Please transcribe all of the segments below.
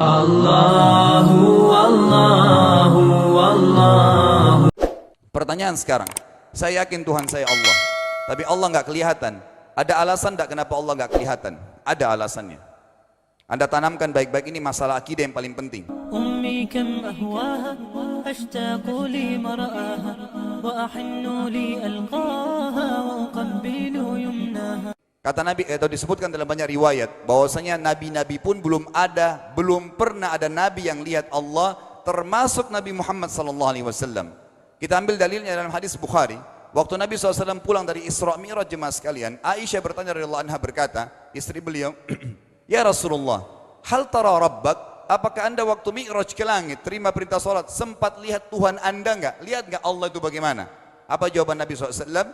Allahu Allahu Allahu. Pertanyaan sekarang, saya yakin Tuhan saya Allah, tapi Allah nggak kelihatan. Ada alasan tidak kenapa Allah nggak kelihatan? Ada alasannya. Anda tanamkan baik-baik, ini masalah akidah yang paling penting. أمي كم أهواها أشتاق لمرآها وأحن لألقاها وأقبل يمناها. Kata Nabi, atau disebutkan dalam banyak riwayat, bahwasanya nabi-nabi pun belum pernah ada nabi yang lihat Allah, termasuk Nabi Muhammad SAW. Kita ambil dalilnya dalam hadis Bukhari. Waktu Nabi SAW pulang dari Isra Mi'raj, jemaah sekalian, Aisyah bertanya radhiyallahu anha, berkata, istri beliau, ya Rasulullah, hal tara rabbak? Apakah anda waktu Mi'raj ke langit, terima perintah sholat, sempat lihat Tuhan anda enggak? Lihat enggak Allah itu bagaimana? Apa jawaban Nabi SAW?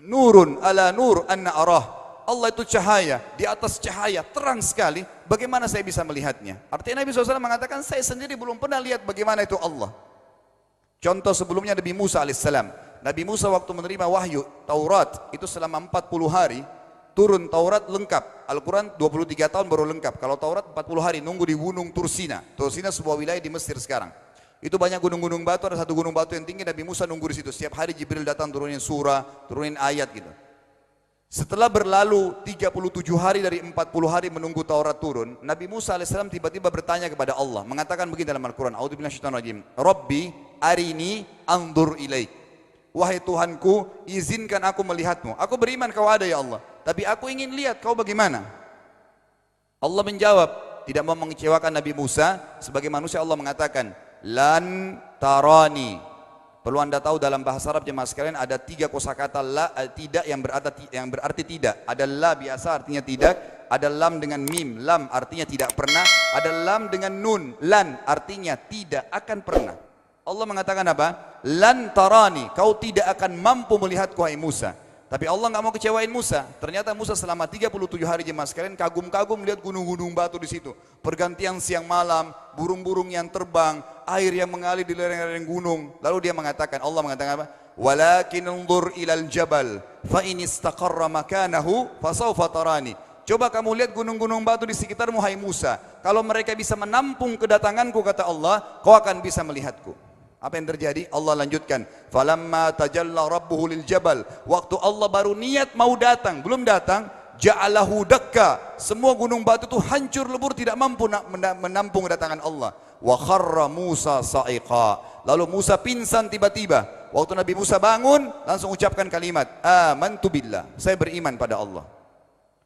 Nurun ala nur anna arah. Allah itu cahaya, di atas cahaya, terang sekali. Bagaimana saya bisa melihatnya? Artinya Nabi SAW mengatakan, saya sendiri belum pernah lihat bagaimana itu Allah. Contoh sebelumnya Nabi Musa alaihissalam. Nabi Musa waktu menerima wahyu Taurat, itu selama 40 hari, turun Taurat lengkap. Al-Quran 23 tahun baru lengkap. Kalau Taurat 40 hari, nunggu di gunung Tursina. Tursina sebuah wilayah di Mesir sekarang. Itu banyak gunung-gunung batu, ada satu gunung batu yang tinggi, Nabi Musa nunggu di situ. Setiap hari Jibril datang turunin surah, turunin ayat gitu. Setelah berlalu 37 hari dari 40 hari menunggu Taurat turun, Nabi Musa alaihissalam tiba-tiba bertanya kepada Allah, mengatakan begini dalam Al-Quran, A'udzubillahi minasyaitonir rajim, Rabbi arini anzur ilaik. Wahai Tuhanku, izinkan aku melihatmu. Aku beriman kau ada ya Allah, tapi aku ingin lihat kau bagaimana. Allah menjawab, tidak mau mengecewakan Nabi Musa, sebagai manusia Allah mengatakan, lan tarani. Perlu anda tahu dalam bahasa Arab jemaah sekalian ada 3 kosakata la, tidak yang berarti tidak. Ada la biasa artinya tidak, ada lam dengan mim, lam artinya tidak pernah, ada lam dengan nun, lan artinya tidak akan pernah. Allah mengatakan apa? Lan tarani, kau tidak akan mampu melihatku hai Musa. Tapi Allah nggak mau kecewain Musa. Ternyata Musa selama 37 hari jemaah sekalian kagum-kagum lihat gunung-gunung batu di situ. Pergantian siang malam, burung-burung yang terbang, air yang mengalir di lereng-lereng gunung. Lalu dia mengatakan, Allah mengatakan apa? Walakin unzur ilal jabal fa in istaqarra makanahu fasawfa tarani. Coba kamu lihat gunung-gunung batu di sekitarmu hai Musa. Kalau mereka bisa menampung kedatanganku, kata Allah, kau akan bisa melihatku. Apa yang terjadi? Allah lanjutkan, falamma tajalla rabbuhu lil jabal. Waktu Allah baru niat mau datang, belum datang, ja'alahu dakka. Semua gunung batu itu hancur lebur, tidak mampu menampung kedatangan Allah. Wa kharra Musa sa'iqa. Lalu Musa pingsan tiba-tiba. Waktu Nabi Musa bangun, langsung ucapkan kalimat, amantu billah. Saya beriman pada Allah.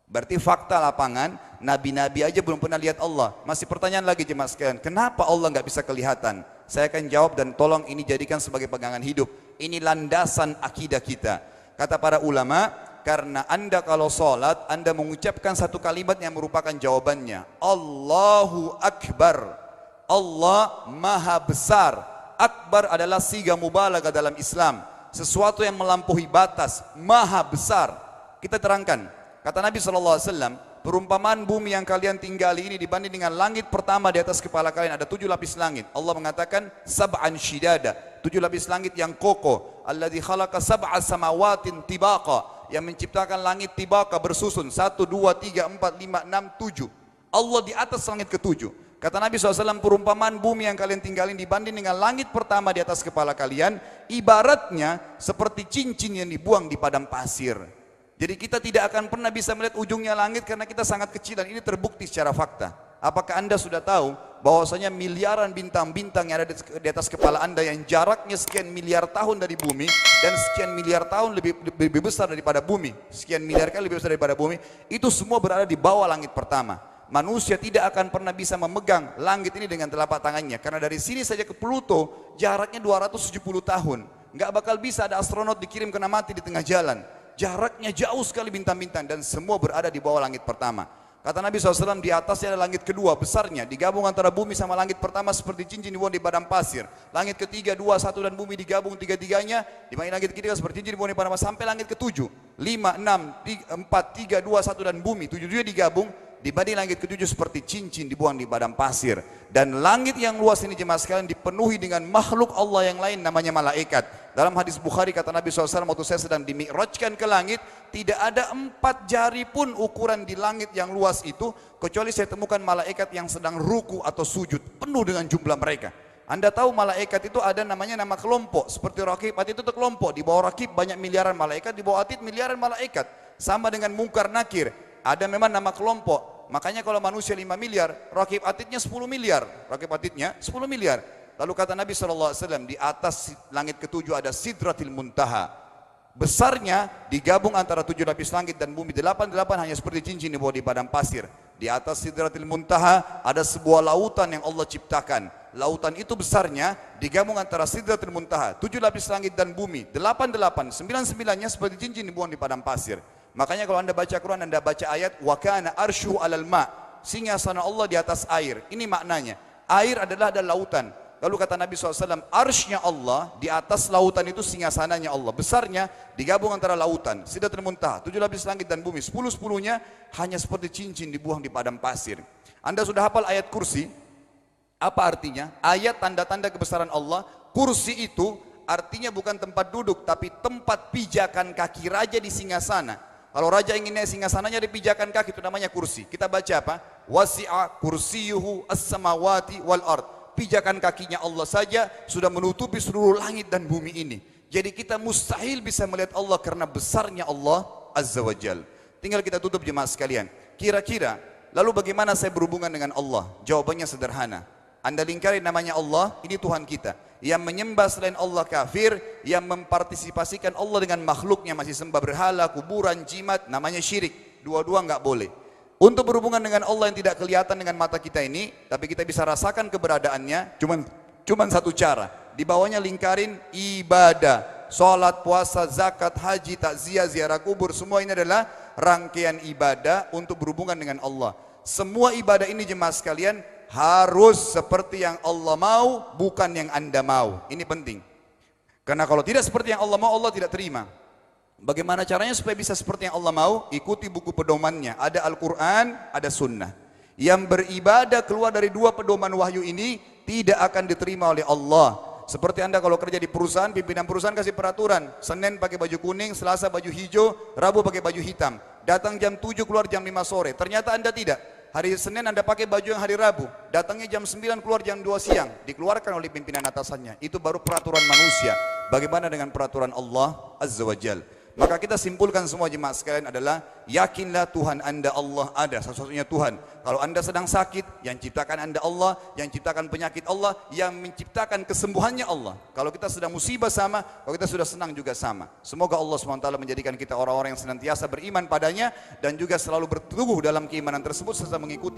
Berarti fakta lapangan, nabi-nabi aja belum pernah lihat Allah. Masih pertanyaan lagi jemaah sekalian, kenapa Allah nggak bisa kelihatan? Saya akan jawab dan tolong ini jadikan sebagai pegangan hidup. Ini landasan akidah kita. Kata para ulama, karena anda kalau sholat, anda mengucapkan satu kalimat yang merupakan jawabannya. Allahu Akbar. Allah Maha Besar. Akbar adalah siga mubalaghah dalam Islam. Sesuatu yang melampaui batas, Maha Besar. Kita terangkan. Kata Nabi SAW, perumpamaan bumi yang kalian tinggali ini dibanding dengan langit pertama di atas kepala kalian ada 7 lapis langit. Allah mengatakan sab'an shidada, 7 lapis langit yang kokoh. Alladzi khalaqa sab'a samawatin tibaqa, yang menciptakan langit tibaqa bersusun 1, 2, 3, 4, 5, 6, 7. Allah di atas langit ke-7. Kata Nabi SAW, perumpamaan bumi yang kalian tinggalin dibanding dengan langit pertama di atas kepala kalian, ibaratnya seperti cincin yang dibuang di padang pasir. Jadi kita tidak akan pernah bisa melihat ujungnya langit karena kita sangat kecil, dan ini terbukti secara fakta. Apakah anda sudah tahu bahwasanya miliaran bintang-bintang yang ada di atas kepala anda yang jaraknya sekian miliar tahun dari bumi dan sekian miliar tahun lebih besar daripada bumi, sekian miliar kali lebih besar daripada bumi, itu semua berada di bawah langit pertama. Manusia tidak akan pernah bisa memegang langit ini dengan telapak tangannya, karena dari sini saja ke Pluto jaraknya 270 tahun. Nggak bakal bisa ada astronot dikirim kena mati di tengah jalan. Jaraknya jauh sekali bintang-bintang, dan semua berada di bawah langit pertama. Kata Nabi SAW, di atasnya ada langit kedua besarnya, digabung antara bumi sama langit pertama seperti cincin dibuang di padang pasir. Langit ketiga, 2, 1 dan bumi digabung tiga-tiganya, di mana langit ketiga seperti cincin dibuang di padang pasir, sampai langit ke-7, 5, 6, 4, 3, 2, 1 dan bumi, 7 digabung, dibanding langit ke-7 seperti cincin dibuang di padang pasir. Dan langit yang luas ini jemaah sekalian dipenuhi dengan makhluk Allah yang lain namanya malaikat. Dalam hadis Bukhari kata Nabi SAW, waktu saya sedang dimi'rajkan ke langit, tidak ada 4 jari pun ukuran di langit yang luas itu, kecuali saya temukan malaikat yang sedang ruku atau sujud, penuh dengan jumlah mereka. Anda tahu malaikat itu ada namanya nama kelompok, seperti Raqib, Atid itu kelompok. Di bawah Raqib banyak miliaran malaikat, di bawah Atid miliaran malaikat. Sama dengan Munkar Nakir, ada memang nama kelompok. Makanya kalau manusia 5 miliar, Raqib Atidnya 10 miliar. Raqib Atidnya 10 miliar. Lalu kata Nabi SAW, di atas langit ke-7 ada Sidratil Muntaha. Besarnya digabung antara 7 lapis langit dan bumi. 8 hanya seperti cincin di bawah di padang pasir. Di atas Sidratil Muntaha ada sebuah lautan yang Allah ciptakan. Lautan itu besarnya digabung antara Sidratil Muntaha, 7 lapis langit dan bumi. 9-9 nya seperti cincin dibuang di padang pasir. Makanya kalau Anda baca Quran, Anda baca ayat wa kana arsyu 'alal ma', singgasana Allah di atas air. Ini maknanya. Air adalah ada lautan. Lalu kata Nabi SAW, arsy-nya Allah di atas lautan itu singgasananya Allah. Besarnya digabung antara lautan, Sidratul Muntaha, 7 lapis langit dan bumi. 10-10-nya hanya seperti cincin dibuang di padang pasir. Anda sudah hafal ayat kursi? Apa artinya? Ayat tanda-tanda kebesaran Allah. Kursi itu artinya bukan tempat duduk, tapi tempat pijakan kaki raja di singgasana. Kalau raja ingin naik singgasananya di pijakan kaki, itu namanya kursi. Kita baca apa? Wasi'a kursiyuhu as-samawati wal ard. Pijakan kakinya Allah saja sudah menutupi seluruh langit dan bumi ini. Jadi kita mustahil bisa melihat Allah karena besarnya Allah Azza wa Jal. Tinggal kita tutup jemaah sekalian. Kira-kira, lalu bagaimana saya berhubungan dengan Allah? Jawabannya sederhana. Anda lingkari namanya Allah, ini Tuhan kita. Yang menyembah selain Allah kafir, yang mempartisipasikan Allah dengan makhluknya, masih sembah berhala, kuburan, jimat, namanya syirik. Dua-dua enggak boleh. Untuk berhubungan dengan Allah yang tidak kelihatan dengan mata kita ini, tapi kita bisa rasakan keberadaannya, cuman satu cara. Di bawahnya lingkarin ibadah. Salat, puasa, zakat, haji, takziah, ziarah kubur, semua ini adalah rangkaian ibadah untuk berhubungan dengan Allah. Semua ibadah ini jemaah sekalian harus seperti yang Allah mau, bukan yang Anda mau. Ini penting. Karena kalau tidak seperti yang Allah mau, Allah tidak terima. Bagaimana caranya supaya bisa seperti yang Allah mau? Ikuti buku pedomannya. Ada Al-Quran, ada Sunnah. Yang beribadah keluar dari 2 pedoman wahyu ini tidak akan diterima oleh Allah. Seperti Anda kalau kerja di perusahaan, pimpinan perusahaan kasih peraturan. Senin pakai baju kuning, Selasa baju hijau, Rabu pakai baju hitam. Datang jam 7, keluar jam 5 sore. Ternyata Anda tidak. Hari Senin Anda pakai baju yang hari Rabu. Datangnya jam 9, keluar jam 2 siang. Dikeluarkan oleh pimpinan atasannya. Itu baru peraturan manusia. Bagaimana dengan peraturan Allah Azza wa Jal? Maka kita simpulkan semua jemaah sekalian adalah yakinlah Tuhan Anda Allah ada, satu-satunya Tuhan. Kalau Anda sedang sakit, yang ciptakan Anda Allah, yang ciptakan penyakit Allah, yang menciptakan kesembuhannya Allah. Kalau kita sedang musibah sama, kalau kita sudah senang juga sama. Semoga Allah SWT menjadikan kita orang-orang yang senantiasa beriman padanya dan juga selalu berteguh dalam keimanan tersebut serta mengikuti